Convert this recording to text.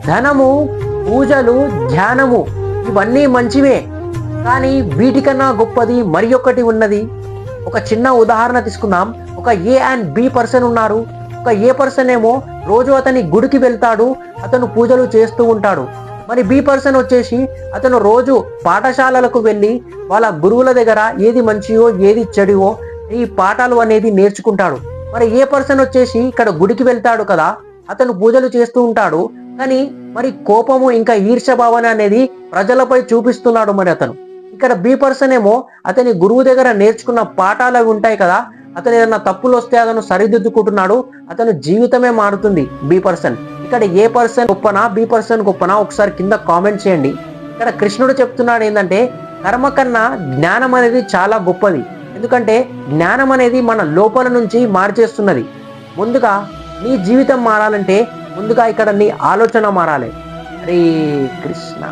ధనము, పూజలు, ధ్యానము ఇవన్నీ మంచివే. కానీ వీటికన్నా గొప్పది మరి ఒకటి ఉన్నది. ఒక చిన్న ఉదాహరణ తీసుకుందాం. ఒక ఏ అండ్ బి పర్సన్ ఉన్నారు. ఒక ఏ పర్సన్ ఏమో రోజు అతని గుడికి వెళ్తాడు, అతను పూజలు చేస్తూ ఉంటాడు. మరి బి పర్సన్ వచ్చేసి అతను రోజు పాఠశాలలకు వెళ్ళి వాళ్ళ గురువుల దగ్గర ఏది మంచియో ఏది చెడువో ఈ పాఠాలు అనేది నేర్చుకుంటాడు. మరి ఏ పర్సన్ వచ్చేసి ఇక్కడ గుడికి వెళ్తాడు కదా, అతను పూజలు చేస్తూ ఉంటాడు, కానీ మరి కోపము ఇంకా ఈర్ష్య భావన అనేది ప్రజలపై చూపిస్తున్నాడు. మరి అతను ఇక్కడ బి పర్సన్ ఏమో అతని గురువు దగ్గర నేర్చుకున్న పాఠాలు అవి ఉంటాయి కదా, అతను ఏదైనా తప్పులు వస్తే అతను సరిదిద్దుకుంటున్నాడు, అతను జీవితమే మారుతుంది బి పర్సన్. ఇక్కడ ఏ పర్సన్ గొప్పనా బి పర్సన్ గొప్పనా ఒకసారి కింద కామెంట్ చేయండి. ఇక్కడ కృష్ణుడు చెప్తున్నాడు ఏంటంటే కర్మ కన్నా జ్ఞానం అనేది చాలా గొప్పది. ఎందుకంటే జ్ఞానం అనేది మన లోపల నుంచి మార్చేస్తున్నది. ముందుగా నీ జీవితం మారాలంటే ముందుగా ఇక్కడ నీ ఆలోచన మారాలి. హరే కృష్ణ.